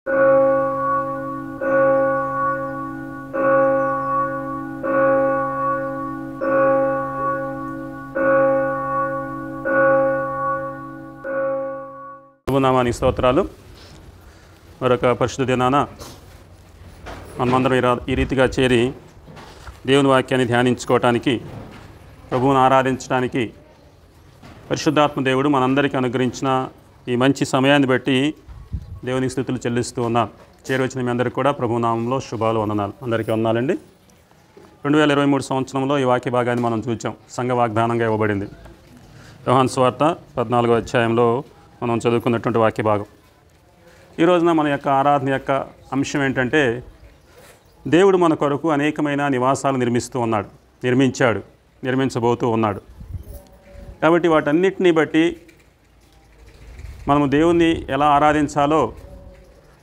ప్రభునామానికి స్తోత్రాలు. మరొక పరిశుద్ధ దినాన మనమందరం ఈ రీతిగా చేరి దేవుని వాక్యాన్ని ధ్యానించుకోవటానికి, ప్రభువును ఆరాధించడానికి పరిశుద్ధాత్మ దేవుడు మనందరికీ అనుగ్రహించిన ఈ మంచి సమయాన్ని బట్టి దేవునికి స్తుతులు చెల్లిస్తూ ఉన్నాను. చేరవచ్చిన మీ అందరికీ కూడా ప్రభునామంలో శుభాలు వందనాలు. అందరికీ వందనాలండి. 2023 సంవత్సరంలో ఈ వాక్య భాగాన్ని మనం చూచాం. సంఘ వాగ్దానంగా ఇవ్వబడింది. యోహాను సువార్త 14వ అధ్యాయంలో మనం చదువుకున్నటువంటి వాక్య భాగం. ఈ రోజున మన యొక్క ఆరాధన యొక్క అంశం ఏంటంటే, దేవుడు మన కొరకు అనేకమైన నివాసాలు నిర్మించబోతూ ఉన్నాడు. కాబట్టి వాటన్నిటిని బట్టి మనము దేవుణ్ణి ఎలా ఆరాధించాలో,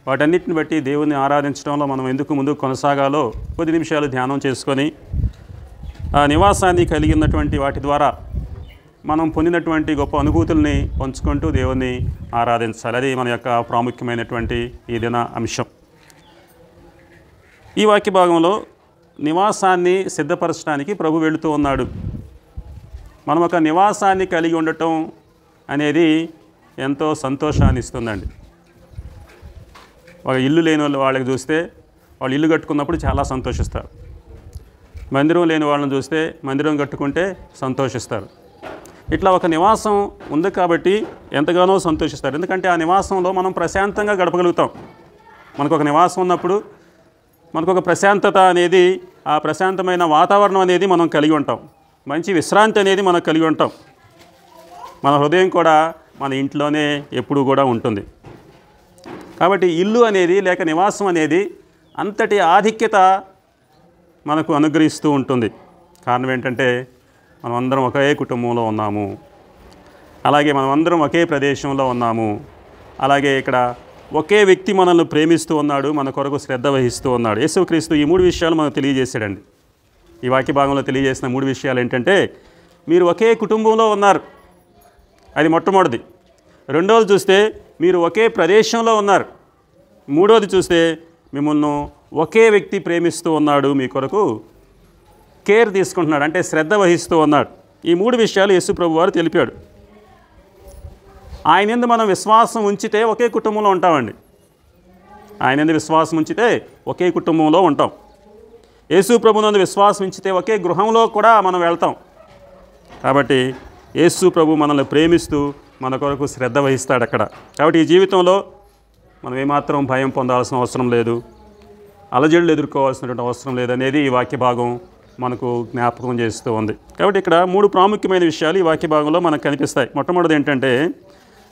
వాటన్నిటిని బట్టి దేవుణ్ణి ఆరాధించడంలో మనం ఎందుకు ముందుకు కొనసాగాలో కొద్ది నిమిషాలు ధ్యానం చేసుకొని, ఆ నివాసాన్ని కలిగినటువంటి వాటి ద్వారా మనం పొందినటువంటి గొప్ప అనుభూతుల్ని పంచుకుంటూ దేవుణ్ణి ఆరాధించాలి. అది మన యొక్క ప్రాముఖ్యమైనటువంటి ఈ దిన అంశం. ఈ వాక్య భాగంలో నివాసాన్ని సిద్ధపరచడానికి ప్రభు వెళుతూ ఉన్నాడు. మనం ఒక నివాసాన్ని కలిగి ఉండటం అనేది ఎంతో సంతోషాన్ని ఇస్తుందండి. ఒక ఇల్లు లేని వాళ్ళకి చూస్తే వాళ్ళు ఇల్లు కట్టుకున్నప్పుడు చాలా సంతోషిస్తారు. మందిరం లేని వాళ్ళని చూస్తే మందిరం కట్టుకుంటే సంతోషిస్తారు. ఇట్లా ఒక నివాసం ఉంది కాబట్టి ఎంతగానో సంతోషిస్తారు. ఎందుకంటే ఆ నివాసంలో మనం ప్రశాంతంగా గడపగలుగుతాం. మనకు ఒక నివాసం ఉన్నప్పుడు మనకు ఒక ప్రశాంతత అనేది, ఆ ప్రశాంతమైన వాతావరణం అనేది మనం కలిగి ఉంటాం. మంచి విశ్రాంతి అనేది మనం కలిగి ఉంటాం. మన హృదయం కూడా మన ఇంట్లోనే ఎప్పుడూ కూడా ఉంటుంది. కాబట్టి ఇల్లు అనేది లేక నివాసం అనేది అంతటి ఆధిక్యత మనకు అనుగ్రహిస్తూ ఉంటుంది. కారణం ఏంటంటే, మనమందరం ఒకే కుటుంబంలో ఉన్నాము, అలాగే మనమందరం ఒకే ప్రదేశంలో ఉన్నాము, అలాగే ఇక్కడ ఒకే వ్యక్తి మనల్ని ప్రేమిస్తూ ఉన్నాడు, మన కొరకు శ్రద్ధ వహిస్తూ ఉన్నాడు. యేసుక్రీస్తు ఈ 3 విషయాలు మనకు తెలియజేశాడండి. ఈ వాక్య భాగంలో తెలియజేసిన 3 విషయాలు ఏంటంటే, మీరు ఒకే కుటుంబంలో ఉన్నారు, అది మొట్టమొదటిది. రెండవది చూస్తే మీరు ఒకే ప్రదేశంలో ఉన్నారు. మూడవది చూస్తే మిమ్మల్ని ఒకే వ్యక్తి ప్రేమిస్తూ ఉన్నాడు, మీ కొరకు కేర్ తీసుకుంటున్నాడు, అంటే శ్రద్ధ వహిస్తూ ఉన్నాడు. ఈ 3 విషయాలు యేసు ప్రభు వారు తెలిపాడు. ఆయన యందు మనం విశ్వాసం ఉంచితే ఒకే కుటుంబంలో ఉంటామండి. ఆయన యందు విశ్వాసం ఉంచితే ఒకే కుటుంబంలో ఉంటాం. యేసు ప్రభు నందు విశ్వాసం ఉంచితే ఒకే గృహంలో కూడా మనం వెళ్తాం. కాబట్టి యేసు ప్రభు మనల్ని ప్రేమిస్తూ మన కొరకు శ్రద్ధ వహిస్తాడు అక్కడ. కాబట్టి ఈ జీవితంలో మనం ఏమాత్రం భయం పొందాల్సిన అవసరం లేదు, అలజడులు ఎదుర్కోవాల్సినటువంటి అవసరం లేదనేది ఈ వాక్య భాగం మనకు జ్ఞాపకం చేస్తూ ఉంది. కాబట్టి ఇక్కడ 3 ప్రాముఖ్యమైన విషయాలు ఈ వాక్య భాగంలో మనకు కనిపిస్తాయి. మొట్టమొదటిది ఏంటంటే,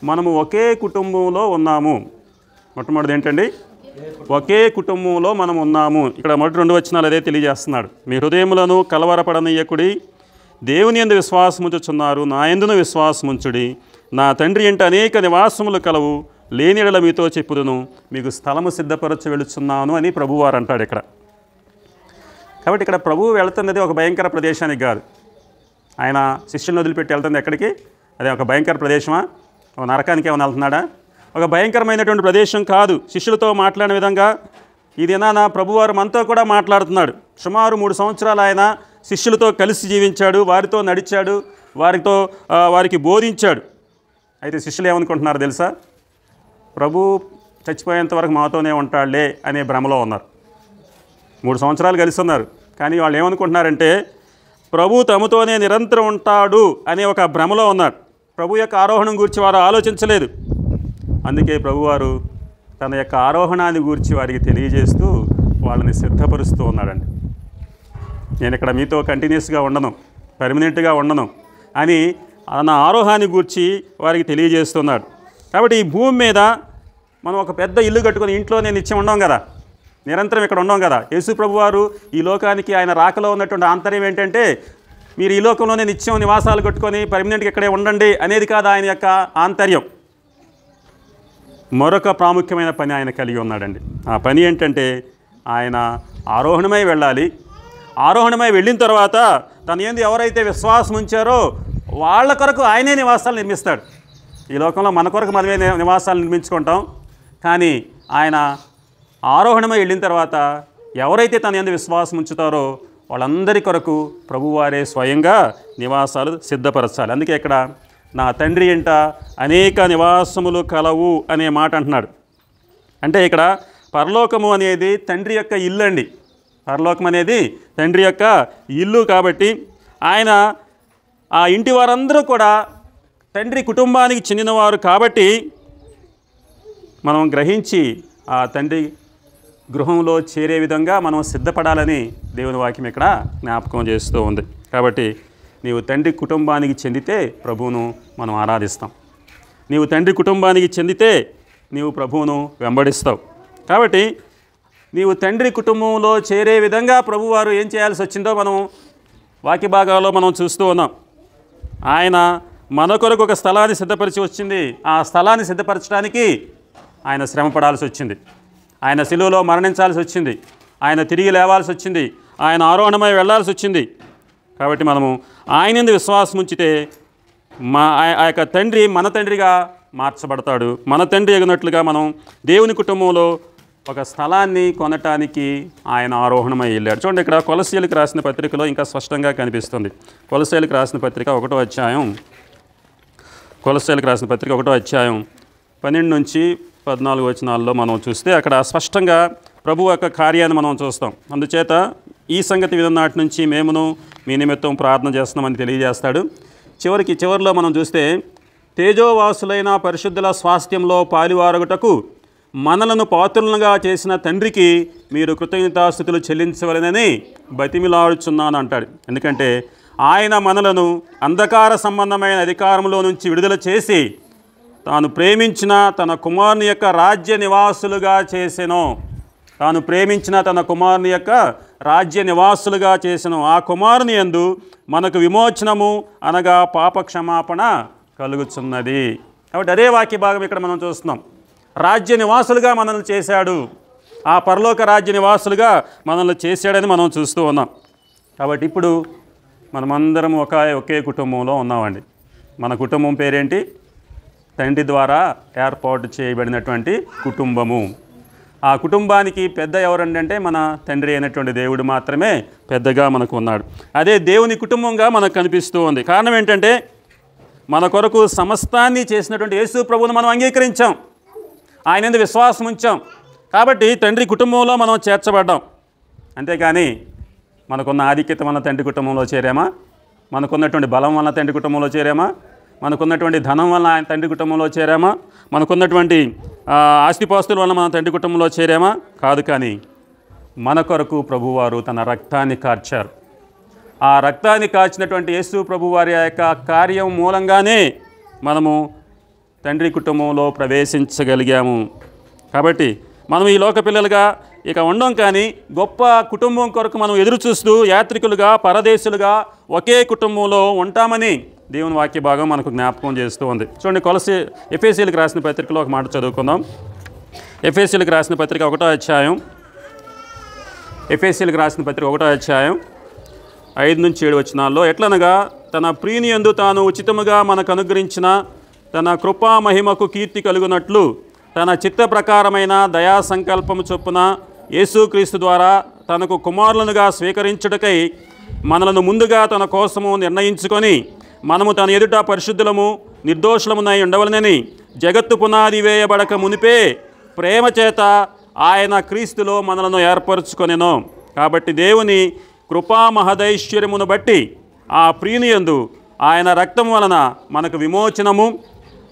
మనము ఒకే కుటుంబంలో ఉన్నాము. మొట్టమొదటిది ఏంటండి? ఒకే కుటుంబంలో మనం ఉన్నాము. ఇక్కడ మొదటి 2 వచనాలు అదే తెలియజేస్తున్నాడు. మీ హృదయములను కలవరపడనీయకుడి, దేవుని యందు విశ్వాసముంచుచున్నారు, నా యందును విశ్వాసముంచుడి. నా తండ్రి ఇంట అనేక నివాసములు కలవు, లేని యెడల మీతో చెప్పుదును, మీకు స్థలము సిద్ధపరచ వెళుచున్నాను అని ప్రభువారు అంటాడు ఇక్కడ. కాబట్టి ఇక్కడ ప్రభువు వెళుతున్నది ఒక భయంకర ప్రదేశానికి కాదు. ఆయన శిష్యులను వదిలిపెట్టి వెళ్తుంది ఎక్కడికి? అదే ఒక భయంకర ప్రదేశమా? ఒక నరకానికి ఏమైనా వెళ్తున్నాడా? ఒక భయంకరమైనటువంటి ప్రదేశం కాదు. శిష్యులతో మాట్లాడిన విధంగా ఈ దినాన ప్రభువారు మనతో కూడా మాట్లాడుతున్నాడు. సుమారు 3 సంవత్సరాలు ఆయన శిష్యులతో కలిసి జీవించాడు, వారితో నడిచాడు, వారికి బోధించాడు. అయితే శిష్యులు ఏమనుకుంటున్నారు తెలుసా? ప్రభు చచ్చిపోయేంత వరకు మాతోనే ఉంటాడులే అనే భ్రమలో ఉన్నారు. 3 సంవత్సరాలు కలిసి ఉన్నారు, కానీ వాళ్ళు ఏమనుకుంటున్నారంటే ప్రభు తమతోనే నిరంతరం ఉంటాడు అనే ఒక భ్రమలో ఉన్నారు. ప్రభు యొక్క ఆరోహణం గురించి వారు ఆలోచించలేదు. అందుకే ప్రభువారు తన యొక్క ఆరోహణాన్ని గురించి వారికి తెలియజేస్తూ వాళ్ళని సిద్ధపరుస్తూ ఉన్నాడండి. నేను ఇక్కడ మీతో కంటిన్యూస్గా ఉండను, పర్మనెంట్గా ఉండను అని నా ఆరోహాన్ని గురించి వారికి తెలియజేస్తున్నాడు. కాబట్టి ఈ భూమి మీద మనం ఒక పెద్ద ఇల్లు కట్టుకొని ఇంట్లోనే నిత్యం ఉండం కదా, నిరంతరం ఇక్కడ ఉండం కదా. యేసు ప్రభువారు ఈ లోకానికి ఆయన రాకలో ఉన్నటువంటి ఆంతర్యం ఏంటంటే, మీరు ఈ లోకంలోనే నిత్యం నివాసాలు కట్టుకొని పర్మనెంట్గా ఇక్కడే ఉండండి అనేది కాదు ఆయన యొక్క ఆంతర్యం. మరొక ప్రాముఖ్యమైన పని ఆయన కలిగి ఉన్నాడండి. ఆ పని ఏంటంటే, ఆయన ఆరోహణమై వెళ్ళాలి. ఆరోహణమై వెళ్ళిన తర్వాత తన యందు ఎవరైతే విశ్వాసం ఉంచారో వాళ్ళ కొరకు ఆయనే నివాసాలు నిర్మిస్తాడు. ఈ లోకంలో మన కొరకు మనమే నివాసాలు నిర్మించుకుంటాం, కానీ ఆయన ఆరోహణమై వెళ్ళిన తర్వాత ఎవరైతే తన యందు విశ్వాసం ఉంచుతారో వాళ్ళందరి కొరకు ప్రభువారే స్వయంగా నివాసాలు సిద్ధపరచాలి. అందుకే ఇక్కడ నా తండ్రి ఇంట అనేక నివాసములు కలవు అనే మాట అంటున్నాడు. అంటే ఇక్కడ పరలోకము అనేది తండ్రి యొక్క ఇల్లు అండి. పరలోకం అనేది తండ్రి యొక్క ఇల్లు కాబట్టి ఆయన ఆ ఇంటి వారందరూ కూడా తండ్రి కుటుంబానికి చెందినవారు కాబట్టి మనం గ్రహించి ఆ తండ్రి గృహంలో చేరే విధంగా మనం సిద్ధపడాలని దేవుని వాక్యం ఇక్కడ జ్ఞాపకం చేస్తూ ఉంది. కాబట్టి నీవు తండ్రి కుటుంబానికి చెందితే ప్రభువును మనం ఆరాధిస్తాం. నీవు తండ్రి కుటుంబానికి చెందితే నీవు ప్రభువును వెంబడిస్తావు. కాబట్టి నీవు తండ్రి కుటుంబంలో చేరే విధంగా ప్రభువారు ఏం చేయాల్సి వచ్చిందో మనం వాక్య భాగాల్లో మనం చూస్తూ ఉన్నాం. ఆయన మన కొరకు ఒక స్థలాన్ని సిద్ధపరిచి వచ్చింది. ఆ స్థలాన్ని సిద్ధపరచడానికి ఆయన శ్రమ పడాల్సి వచ్చింది. ఆయన శిలువలో మరణించాల్సి వచ్చింది. ఆయన తిరిగి లేవాల్సి వచ్చింది. ఆయన ఆరోహణమై వెళ్లాల్సి వచ్చింది. కాబట్టి మనము ఆయన యందు విశ్వాసం ఉంచితే ఆ యొక్క తండ్రి మన తండ్రిగా మార్చబడతాడు. మన తండ్రి ఎగినట్లుగా మనం దేవుని కుటుంబంలో ఒక స్థలాన్ని కొనటానికి ఆయన ఆరోహణమై వెళ్ళాడు. చూడండి, ఇక్కడ కొలస్సీయులకు రాసిన పత్రికలో ఇంకా స్పష్టంగా కనిపిస్తుంది. కొలస్సీయులకు రాసిన పత్రిక 1వ అధ్యాయం, కొలస్సీయులకు రాసిన పత్రిక 1వ అధ్యాయం 12 నుంచి 14 వచనాల్లో మనం చూస్తే అక్కడ స్పష్టంగా ప్రభు యొక్క కార్యాన్ని మనం చూస్తాం. అందుచేత ఈ సంగతి విన్ననాటి నుంచి మేమును మీ నిమిత్తం ప్రార్థన చేస్తున్నామని తెలియజేస్తాడు. చివరిలో మనం చూస్తే తేజోవాసులైన పరిశుద్ధుల స్వాస్థ్యంలో పాలివారగుటకు మనలను పాత్రులుగా చేసిన తండ్రికి మీరు కృతజ్ఞతాస్తుతులు చెల్లించవలెనని బతిమిలాడుచున్నాను అంటాడు. ఎందుకంటే ఆయన మనలను అంధకార సంబంధమైన అధికారంలో నుంచి విడుదల చేసి తాను ప్రేమించిన తన కుమారుని యొక్క రాజ్య నివాసులుగా చేసెను. తాను ప్రేమించిన తన కుమారుని యొక్క రాజ్య నివాసులుగా చేసెను. ఆ కుమారుని యందు మనకు విమోచనము అనగా పాప క్షమాపణ కలుగుచున్నది. కాబట్టి అదే వాక్య భాగం ఇక్కడ మనం చూస్తున్నాం. రాజ్య నివాసులుగా మనల్ని చేశాడు. ఆ పరలోక రాజ్య నివాసులుగా మనల్ని చేశాడని మనం చూస్తూ ఉన్నాం. కాబట్టి ఇప్పుడు మనమందరం ఒకే కుటుంబంలో ఉన్నామండి. మన కుటుంబం పేరేంటి? తండ్రి ద్వారా ఏర్పాటు చేయబడినటువంటి కుటుంబము. ఆ కుటుంబానికి పెద్ద ఎవరంటే మన తండ్రి అయినటువంటి దేవుడు మాత్రమే పెద్దగా మనకు ఉన్నాడు. అదే దేవుని కుటుంబంగా మనకు కనిపిస్తూ ఉంది. కారణం ఏంటంటే మన కొరకు సమస్తాన్ని చేసినటువంటి యేసు ప్రభువును మనం అంగీకరించాం. ఆయన యందు విశ్వాసం ఉంచాం. కాబట్టి తండ్రి కుటుంబంలో మనం చేర్చబడ్డాం. అంతేకాని మనకున్న ఆధిక్యత వల్ల తండ్రి కుటుంబంలో చేరామా? మనకున్నటువంటి బలం వల్ల తండ్రి కుటుంబంలో చేరామా? మనకున్నటువంటి ధనం వల్ల ఆయన తండ్రి కుటుంబంలో చేరామా? మనకున్నటువంటి ఆస్తిపాస్తుల వల్ల మన తండ్రి కుటుంబంలో చేరామా? కాదు. కానీ మన కొరకు ప్రభువారు తన రక్తాన్ని కార్చారు. ఆ రక్తాన్ని కార్చినటువంటి యేసు ప్రభువారి యొక్క కార్యం మూలంగానే మనము తండ్రి కుటుంబంలో ప్రవేశించగలిగాము. కాబట్టి మనం ఈ లోక పిల్లలుగా ఇక ఉండం. కానీ గొప్ప కుటుంబం కొరకు మనం ఎదురు చూస్తూ యాత్రికులుగా పరదేశులుగా ఒకే కుటుంబంలో ఉంటామని దేవుని వాక్య భాగం మనకు జ్ఞాపకం చేస్తూ ఉంది. చూడండి, ఎఫెసీయులకు రాసిన పత్రికలో ఒక మాట చదువుకుందాం. ఎఫెసీయులకు రాసిన పత్రిక 1వ అధ్యాయం, ఎఫెసీయులకు రాసిన పత్రిక 1వ అధ్యాయం 5 నుంచి 7 వచనాల్లో, ఎట్లనగా తన ప్రియుని యందు తాను ఉచితముగా మనకు అనుగ్రహించిన తన కృపా మహిమకు కీర్తి కలుగునట్లు తన చిత్త ప్రకారమైన దయా సంకల్పము చొప్పున యేసుక్రీస్తు ద్వారా తనకు కుమారులనుగా స్వీకరించుటకై మనలను ముందుగా తన కోసము నిర్ణయించుకొని మనము తన ఎదుట పరిశుద్ధులము నిర్దోషులమునై ఉండవలనని జగత్తు పునాది వేయబడక మునిపే ప్రేమ చేత ఆయన క్రీస్తులో మనలను ఏర్పరచుకొనెను. కాబట్టి దేవుని కృపా మహదైశ్వర్యమును బట్టి ఆ ప్రియుని యందు ఆయన రక్తం వలన మనకు విమోచనము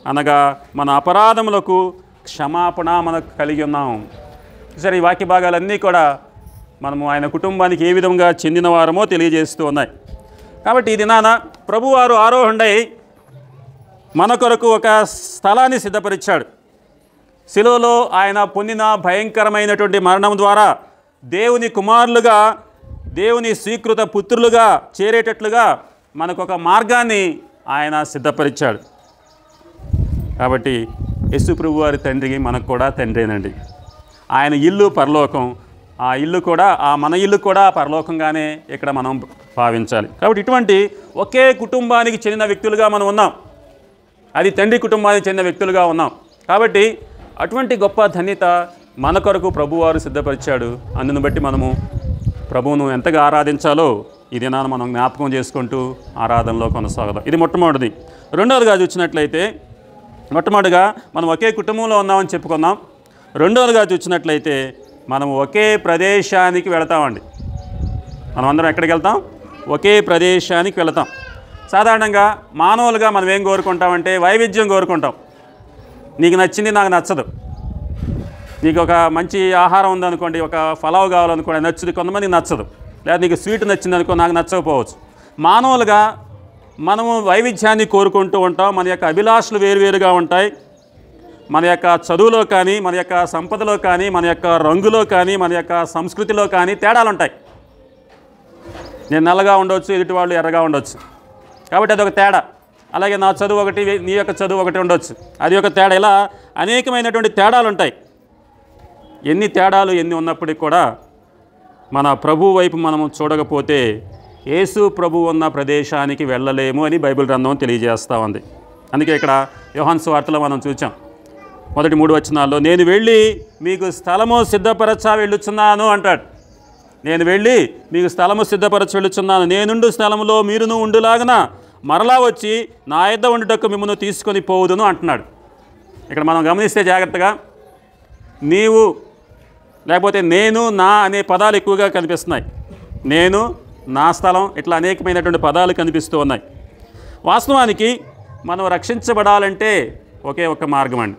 అనగా మన అపరాధములకు క్షమాపణ మనకు కలిగి ఉన్నాం. సరే, ఈ వాక్య భాగాలన్నీ కూడా మనము ఆయన కుటుంబానికి ఏ విధంగా చెందినవారమో తెలియజేస్తూ ఉన్నాయి. కాబట్టి ఈ దినాన ప్రభువారు ఆరోహణై మన కొరకు ఒక స్థలాన్ని సిద్ధపరిచాడు. శిలువలో ఆయన పొందిన భయంకరమైనటువంటి మరణం ద్వారా దేవుని కుమారులుగా, దేవుని స్వీకృత పుత్రులుగా చేరేటట్లుగా మనకు ఒక మార్గాన్ని ఆయన సిద్ధపరిచాడు. కాబట్టి యేసు ప్రభు వారి తండ్రికి మనకు కూడా తండ్రేనండి. ఆయన ఇల్లు పరలోకం. ఆ ఇల్లు కూడా, మన ఇల్లు కూడా పరలోకంగానే ఇక్కడ మనం భావించాలి. కాబట్టి ఇటువంటి ఒకే కుటుంబానికి చెందిన వ్యక్తులుగా మనం ఉన్నాం. అది తండ్రి కుటుంబానికి చెందిన వ్యక్తులుగా ఉన్నాం. కాబట్టి అటువంటి గొప్ప ధన్యత మన కొరకు ప్రభువారు సిద్ధపరిచాడు. అందును బట్టి మనము ప్రభువును ఎంతగా ఆరాధించాలో ఈ దినాన మనం జ్ఞాపకం చేసుకుంటూ ఆరాధనలో కొనసాగదాం. ఇది మొట్టమొదటిది. రెండవదిగా చూసినట్లయితే, మొట్టమొదటిగా మనం ఒకే కుటుంబంలో ఉన్నామని చెప్పుకున్నాం. రెండవదిగా చూసినట్లయితే మనం ఒకే ప్రదేశానికి వెళతామండి. మనం అందరం ఎక్కడికి వెళ్తాం? ఒకే ప్రదేశానికి వెళతాం. సాధారణంగా మానవులుగా మనం ఏం కోరుకుంటామంటే వైవిధ్యం కోరుకుంటాం. నీకు నచ్చింది నాకు నచ్చదు. నీకు ఒక మంచి ఆహారం ఉందనుకోండి, ఒక ఫలావ్ కావాలనుకోండి, నచ్చుది, కొంతమందికి నచ్చదు. లేదా నీకు స్వీట్ నచ్చింది అనుకో, నాకు నచ్చకపోవచ్చు. మానవులుగా మనము వైవిధ్యాన్ని కోరుకుంటూ ఉంటాం. మన యొక్క అభిలాషలు వేరువేరుగా ఉంటాయి. మన యొక్క చదువులో కానీ, మన యొక్క సంపదలో కానీ, మన యొక్క రంగులో కానీ, మన యొక్క సంస్కృతిలో కానీ తేడాలు ఉంటాయి. నేను నల్లగా ఉండవచ్చు, ఎదుటి వాళ్ళు ఎర్రగా ఉండొచ్చు. కాబట్టి అదొక తేడా. అలాగే నా చదువు ఒకటి, నీ యొక్క చదువు ఒకటి ఉండొచ్చు, అది ఒక తేడా. ఇలా అనేకమైనటువంటి తేడాలు ఉంటాయి. ఎన్ని తేడాలు ఎన్ని ఉన్నప్పటికీ కూడా మన ప్రభు వైపు మనము చూడకపోతే యేసు ప్రభు ఉన్న ప్రదేశానికి వెళ్ళలేము అని బైబిల్ గ్రంథం తెలియజేస్తూ ఉంది. అందుకే ఇక్కడ యోహాను సువార్తలో మనం చూచాం, మొదటి 3 వచనాల్లో, నేను వెళ్ళి మీకు స్థలము సిద్ధపరచ వెళ్ళుచున్నాను అంటాడు. నేను వెళ్ళి మీకు స్థలము సిద్ధపరచ వెళ్ళుచున్నాను. నేనుండు స్థలములో మీరును ఉండులాగన మరలా వచ్చి నా యొద్ద ఉండుటకు మిమ్మల్ని తీసుకొని పోవుదును అంటున్నాడు. ఇక్కడ మనం గమనిస్తే జాగ్రత్తగా నీవు లేకపోతే నేను, నా అనే పదాలు ఎక్కువగా కనిపిస్తున్నాయి. నేను, నా స్థలం, ఇట్లా అనేకమైనటువంటి పదాలు కనిపిస్తూ ఉన్నాయి. వాస్తవానికి మనం రక్షించబడాలంటే ఒకే ఒక మార్గం అండి.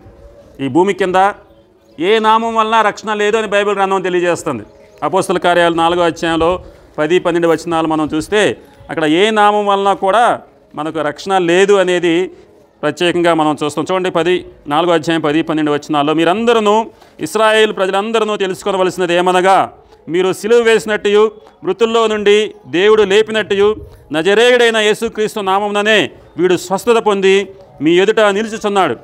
ఈ భూమి కింద ఏ నామం వలన రక్షణ లేదు అని బైబిల్ గ్రంథం తెలియజేస్తుంది. అపోస్తల కార్యాలు 4వ అధ్యాయంలో 10-12 వచనాలు మనం చూస్తే అక్కడ ఏ నామం వలన కూడా మనకు రక్షణ లేదు అనేది ప్రత్యేకంగా మనం చూస్తాం. చూడండి, 4వ అధ్యాయం 10-12 వచనాల్లో, మీరందరూ ఇశ్రాయేలు ప్రజలందరూ తెలుసుకోవలసినది ఏమనగా, మీరు సిలువ వేసినట్టు మృతుల్లో నుండి దేవుడు లేపినట్టు నజరేయుడైన యేసుక్రీస్తు నామముననే వీడు స్వస్థత పొంది మీ ఎదుట నిలుచుచున్నాడు.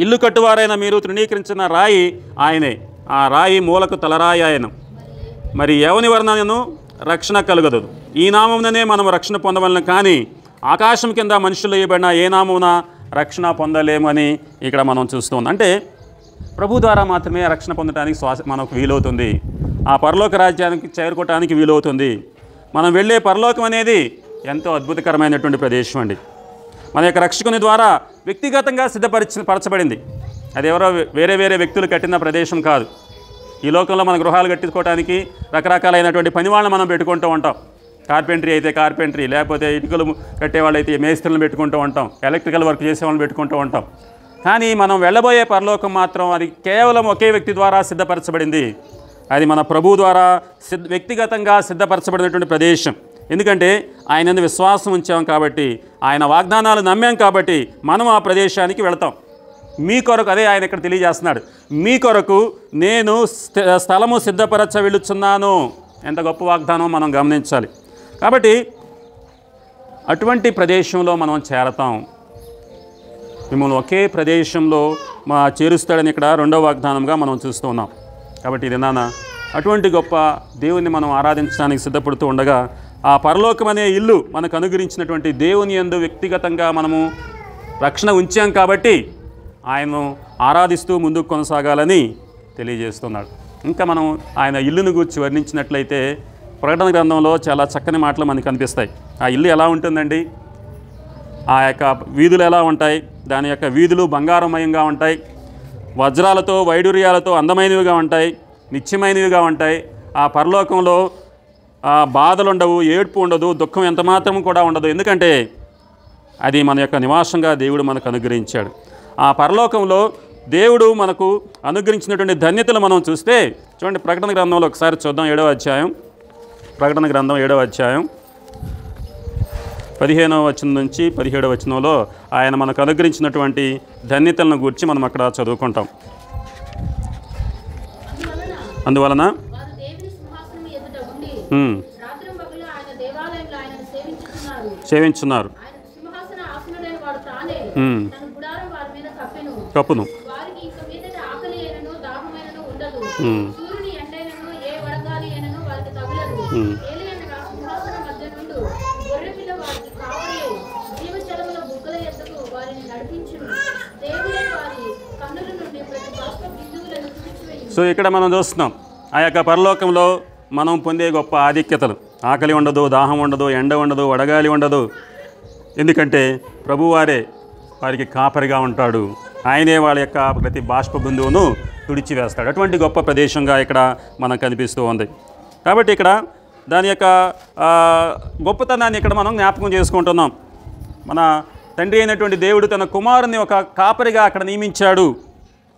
ఇల్లు కట్టువారైన మీరు తృణీకరించిన రాయి ఆయనే, ఆ రాయి మూలకు తలరాయి ఆయన. మరి ఎవని వర్ణనను రక్షణ కలుగదు. ఈ నామముననే మనం రక్షణ పొందవలన, కానీ ఆకాశం కింద మనుషులు ఇవ్వబడిన ఏ నామమున రక్షణ పొందలేమని ఇక్కడ మనం చూస్తాం. అంటే ప్రభు ద్వారా మాత్రమే రక్షణ పొందడానికి మనకు వీలవుతుంది. ఆ పరలోక రాజ్యానికి చేరుకోవటానికి వీలవుతుంది. మనం వెళ్ళే పరలోకం అనేది ఎంతో అద్భుతకరమైనటువంటి ప్రదేశం అండి. మన యొక్క రక్షకుని ద్వారా వ్యక్తిగతంగా పరచబడింది. అది ఎవరో వేరే వేరే వ్యక్తులు కట్టిన ప్రదేశం కాదు. ఈ లోకంలో మన గృహాలు కట్టుకోవడానికి రకరకాలైనటువంటి పని వాళ్ళని మనం పెట్టుకుంటూ ఉంటాం. కార్పెంటరీ అయితే కార్పెంటరీ, లేకపోతే ఇటుకలు కట్టేవాళ్ళు అయితే మేస్త్రులను పెట్టుకుంటూ ఉంటాం, ఎలక్ట్రికల్ వర్క్ చేసే వాళ్ళని పెట్టుకుంటూ ఉంటాం. కానీ మనం వెళ్ళబోయే పరలోకం మాత్రం అది కేవలం ఒకే వ్యక్తి ద్వారా సిద్ధపరచబడింది. అది మన ప్రభు ద్వారా వ్యక్తిగతంగా సిద్ధపరచబడినటువంటి ప్రదేశం. ఎందుకంటే ఆయన విశ్వాసం ఉంచాం కాబట్టి, ఆయన వాగ్దానాలు నమ్మాం కాబట్టి మనం ఆ ప్రదేశానికి వెళతాం. మీ కొరకు, అదే ఆయన ఇక్కడ తెలియజేస్తున్నాడు, మీ కొరకు నేను స్థలము సిద్ధపరచ వెళ్ళుచున్నాను. ఎంత గొప్ప వాగ్దానం మనం గమనించాలి. కాబట్టి అటువంటి ప్రదేశంలో మనం చేరతాం. మిమ్మల్ని ఒకే ప్రదేశంలో చేరుస్తాడని ఇక్కడ 2వ వాగ్దానంగా మనం చూస్తూ ఉన్నాం. కాబట్టి ఇది అటువంటి గొప్ప దేవుని మనం ఆరాధించడానికి సిద్ధపడుతూ ఉండగా, ఆ పరలోకం అనే ఇల్లు మనకు అనుగ్రహించినటువంటి దేవుని యందు వ్యక్తిగతంగా మనము రక్షణ ఉంచాం కాబట్టి ఆయనను ఆరాధిస్తూ ముందుకు కొనసాగాలని తెలియజేస్తున్నాడు. ఇంకా మనం ఆయన ఇల్లును గురించి వర్ణించినట్లయితే ప్రకటన గ్రంథంలో చాలా చక్కని మాటలు మనకు కనిపిస్తాయి. ఆ ఇల్లు ఎలా ఉంటుందండి? ఆ యొక్క వీధులు ఎలా ఉంటాయి? దాని యొక్క వీధులు బంగారమయంగా ఉంటాయి, వజ్రాలతో వైడూర్యాలతో అందమైనవిగా ఉంటాయి, నిత్యమైనవిగా ఉంటాయి. ఆ పరలోకంలో బాధలు ఉండవు, ఏడ్పు ఉండదు, దుఃఖం ఎంత మాత్రం కూడా ఉండదు. ఎందుకంటే అది మన యొక్క నివాసంగా దేవుడు మనకు అనుగ్రహించాడు. ఆ పరలోకంలో దేవుడు మనకు అనుగ్రహించినటువంటి ధన్యతలు మనం చూస్తే చూడండి, ప్రకటన గ్రంథంలో ఒకసారి చూద్దాం. 7వ అధ్యాయం, ప్రకటన గ్రంథం 7వ అధ్యాయం 15వ వచనం నుంచి 17వ వచనంలో ఆయన మనకు అనుగ్రహించినటువంటి ధన్యతలను గురించి మనం అక్కడ చదువుకుంటాం. అందువలన సేవించున్నారు, కప్పును సో ఇక్కడ మనం చూస్తున్నాం ఆ యొక్క పరలోకంలో మనం పొందే గొప్ప ఆధిక్యతలు. ఆకలి ఉండదు, దాహం ఉండదు, ఎండ ఉండదు, వడగాలి ఉండదు. ఎందుకంటే ప్రభువారే వారికి కాపరిగా ఉంటాడు. ఆయనే వాళ్ళ యొక్క ప్రతి బాష్ప బిందువును తుడిచివేస్తాడు. అటువంటి గొప్ప ప్రదేశంగా ఇక్కడ మనకు కనిపిస్తూ ఉంది. కాబట్టి ఇక్కడ దాని యొక్క గొప్పతనాన్ని ఇక్కడ మనం జ్ఞాపకం చేసుకుంటున్నాం. మన తండ్రి అయినటువంటి దేవుడు తన కుమారుని ఒక కాపరిగా అక్కడ నియమించాడు.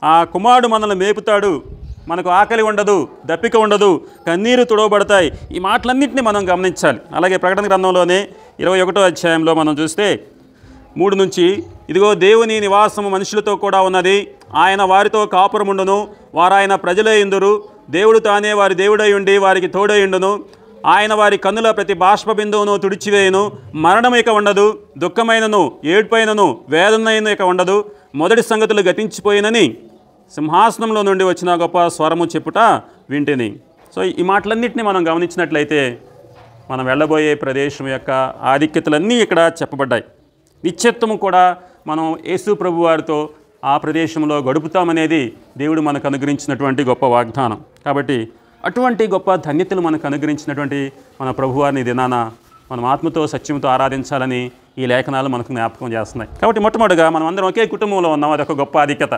ఆ కుమారుడు మనల్ని మేపుతాడు. మనకు ఆకలి ఉండదు, దప్పిక ఉండదు, కన్నీరు తుడవబడతాయి. ఈ మాటలన్నింటినీ మనం గమనించాలి. అలాగే ప్రకటన గ్రంథంలోనే 21వ అధ్యాయంలో మనం చూస్తే 3 నుంచి, ఇదిగో దేవుని నివాసము మనుషులతో కూడా ఉన్నది, ఆయన వారితో కాపురముండును, వారాయన ప్రజలే ఇందురు, దేవుడు తానే వారి దేవుడై ఉండి వారికి తోడయుండును, ఆయన వారి కన్నుల ప్రతి బాష్ప బిందువును తుడిచివేయును, మరణం ఇక ఉండదు, దుఃఖమైనను ఏడ్పైనను వేదనైన ఇక ఉండదు, మొదటి సంగతులు గతించిపోయినని సింహాసనంలో నుండి వచ్చిన గొప్ప స్వరము చెప్పుట వింటిని. సో ఈ మాటలన్నింటినీ మనం గమనించినట్లయితే మనం వెళ్ళబోయే ప్రదేశం యొక్క ఆధిక్యతలన్నీ ఇక్కడ చెప్పబడ్డాయి. నిత్యత్వము కూడా మనం యేసు ప్రభు వారితో ఆ ప్రదేశంలో గడుపుతామనేది దేవుడు మనకు అనుగ్రహించినటువంటి గొప్ప వాగ్దానం. కాబట్టి అటువంటి గొప్ప ధన్యతలు మనకు అనుగ్రహించినటువంటి మన ప్రభువారిని దినాన మనం ఆత్మతో సత్యంతో ఆరాధించాలని ఈ లేఖనాలు మనకు జ్ఞాపకం చేస్తున్నాయి. కాబట్టి మొట్టమొదటిగా మనం అందరం ఒకే కుటుంబంలో ఉన్నాం, అదొక గొప్ప ఆధిక్యత.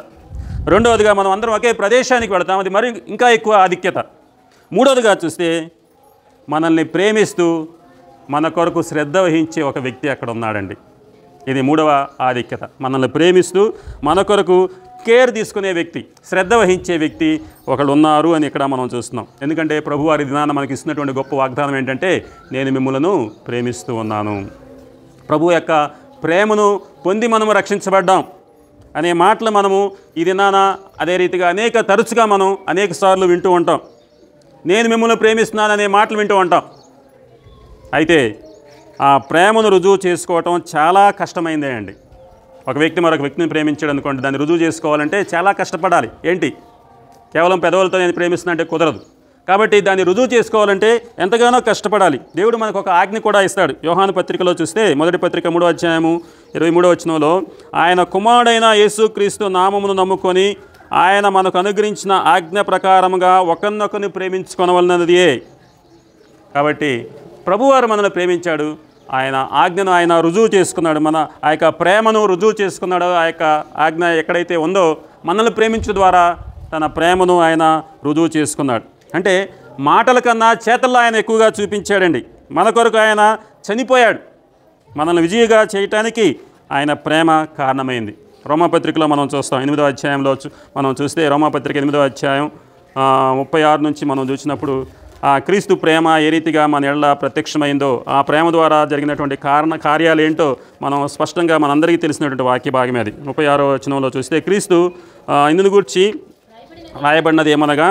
రెండవదిగా మనం అందరం ఒకే ప్రదేశానికి వెళతాం, అది మరి ఇంకా ఎక్కువ ఆధిక్యత. మూడవదిగా చూస్తే మనల్ని ప్రేమిస్తూ మన కొరకు శ్రద్ధ వహించే ఒక వ్యక్తి అక్కడ ఉన్నాడండి. ఇది మూడవ ఆధిక్యత. మనల్ని ప్రేమిస్తూ మన కొరకు కేర్ తీసుకునే వ్యక్తి, శ్రద్ధ వహించే వ్యక్తి ఒకళ్ళు ఉన్నారు అని ఇక్కడ మనం చూస్తున్నాం. ఎందుకంటే ప్రభువారి దినాన మనకి ఇస్తున్నటువంటి గొప్ప వాగ్దానం ఏంటంటే, నేను మిమ్మల్ని ప్రేమిస్తూ ఉన్నాను. ప్రభు యొక్క ప్రేమను పొంది మనము రక్షించబడ్డాం అనే మాటలు మనము ఈ దినాన అదే రీతిగా తరచుగా మనం అనేక సార్లు వింటూ ఉంటాం. నేను మిమ్మల్ని ప్రేమిస్తున్నాను అనే మాటలు వింటూ ఉంటాం. అయితే ఆ ప్రేమను రుజువు చేసుకోవటం చాలా కష్టమైందే అండి. ఒక వ్యక్తి మరొక వ్యక్తిని ప్రేమించాడు అనుకోండి, దాన్ని రుజువు చేసుకోవాలంటే చాలా కష్టపడాలి. ఏంటి, కేవలం పెదవులతో నేను ప్రేమిస్తున్నా అంటే కుదరదు. కాబట్టి దాన్ని రుజువు చేసుకోవాలంటే ఎంతగానో కష్టపడాలి. దేవుడు మనకు ఒక ఆజ్ఞ కూడా ఇస్తాడు. యోహాను పత్రికలో చూస్తే మొదటి పత్రిక 3వ అధ్యాయము 23వ వచనంలో, ఆయన కుమారుడైన యేసుక్రీస్తు నామమును నమ్ముకొని ఆయన మనకు అనుగ్రహించిన ఆజ్ఞ ప్రకారముగా ఒకరినొకరిని ప్రేమించుకొనవలనదియే. కాబట్టి ప్రభువారు మనల్ని ప్రేమించాడు, ఆయన ఆజ్ఞను ఆయన రుజువు చేసుకున్నాడు, మన ఆ యొక్క ప్రేమను రుజువు చేసుకున్నాడు. ఆ యొక్క ఆజ్ఞ ఎక్కడైతే ఉందో మనల్ని ప్రేమించడం ద్వారా తన ప్రేమను ఆయన రుజువు చేసుకున్నాడు. అంటే మాటల కన్నా చేతల్లో ఆయన ఎక్కువగా చూపించాడండి. మన కొరకు ఆయన చనిపోయాడు, మనల్ని విజయగా చేయటానికి ఆయన ప్రేమ కారణమైంది. రోమాపత్రికలో మనం చూస్తాం 8వ అధ్యాయంలో మనం చూస్తే, రోమాపత్రిక 8వ అధ్యాయం 36 నుంచి మనం చూసినప్పుడు ఆ క్రీస్తు ప్రేమ ఏ రీతిగా మన ఎడల ప్రత్యక్షమైందో, ఆ ప్రేమ ద్వారా జరిగినటువంటి కార్యాలు ఏంటో మనం స్పష్టంగా మనందరికీ తెలిసినటువంటి వాక్య భాగమే అది. 36వ వచనంలో చూస్తే, క్రీస్తు ఇందును గూర్చి రాయబడినది ఏమనగా,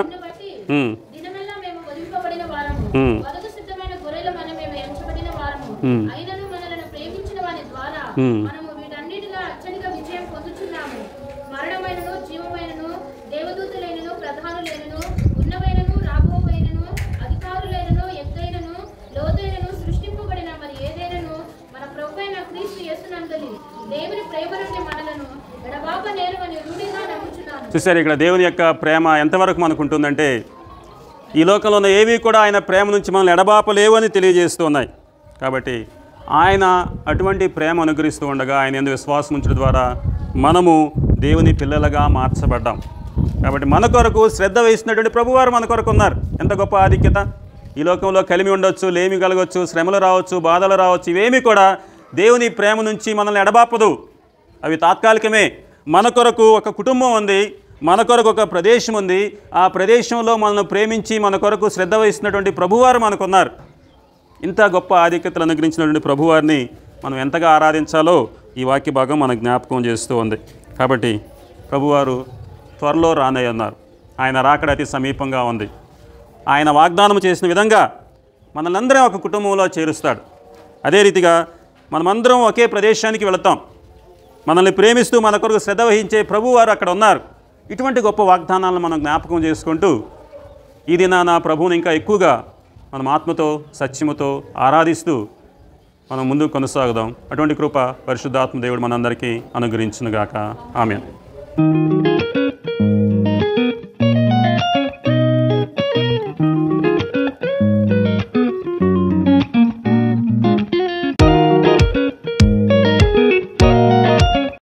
చూసారు ఇక్కడ దేవుని యొక్క ప్రేమ ఎంతవరకు మనకు ఉంటుందంటే, ఈ లోకంలో ఉన్న ఏవి కూడా ఆయన ప్రేమ నుంచి మనల్ని ఎడబాపలేవు అని తెలియజేస్తూ ఉన్నాయి. కాబట్టి ఆయన అటువంటి ప్రేమ అనుగ్రహిస్తూ ఉండగా ఆయన యందు విశ్వాసం ఉంచడం ద్వారా మనము దేవుని పిల్లలుగా మార్చబడ్డాం. కాబట్టి మన కొరకు శ్రద్ధ వహిస్తున్నటువంటి ప్రభువారు మన కొరకు ఉన్నారు. ఎంత గొప్ప ఆధిక్యత! ఈ లోకంలో కలిమి ఉండొచ్చు, లేమి కలగొచ్చు, శ్రమలు రావచ్చు, బాధలు రావచ్చు, ఇవేమీ కూడా దేవుని ప్రేమ నుంచి మనల్ని ఎడబాపదు. అవి తాత్కాలికమే. మన కొరకు ఒక కుటుంబం ఉంది, మన కొరకు ఒక ప్రదేశం ఉంది. ఆ ప్రదేశంలో మనల్ని ప్రేమించి మన కొరకు శ్రద్ధ వహిస్తున్నటువంటి ప్రభువారు మనకున్నారు. ఇంత గొప్ప ఆధిక్యతలు అనుగ్రహించినటువంటి ప్రభువారిని మనం ఎంతగా ఆరాధించాలో ఈ వాక్య భాగం మన జ్ఞాపకం చేస్తూ ఉంది. కాబట్టి ప్రభువారు త్వరలో రానయ్యన్నారు. ఆయన రాకడ అతి సమీపంగా ఉంది. ఆయన వాగ్దానం చేసిన విధంగా మనల్ని అందరం ఒక కుటుంబంలో చేరుస్తాడు. అదే రీతిగా మనమందరం ఒకే ప్రదేశానికి వెళతాం. మనల్ని ప్రేమిస్తూ మన కొరకు శ్రద్ధ వహించే ప్రభువారు అక్కడ ఉన్నారు. ఇటువంటి గొప్ప వాగ్దానాలను మనం జ్ఞాపకం చేసుకుంటూ ఈ దినాన ప్రభువుని ఇంకా ఎక్కువగా మనం ఆత్మతో సత్యముతో ఆరాధిస్తూ మనం ముందుకు కొనసాగుదాం. అటువంటి కృప పరిశుద్ధాత్మ దేవుడు మనందరికీ అనుగ్రహించునుగాక. ఆమేన్.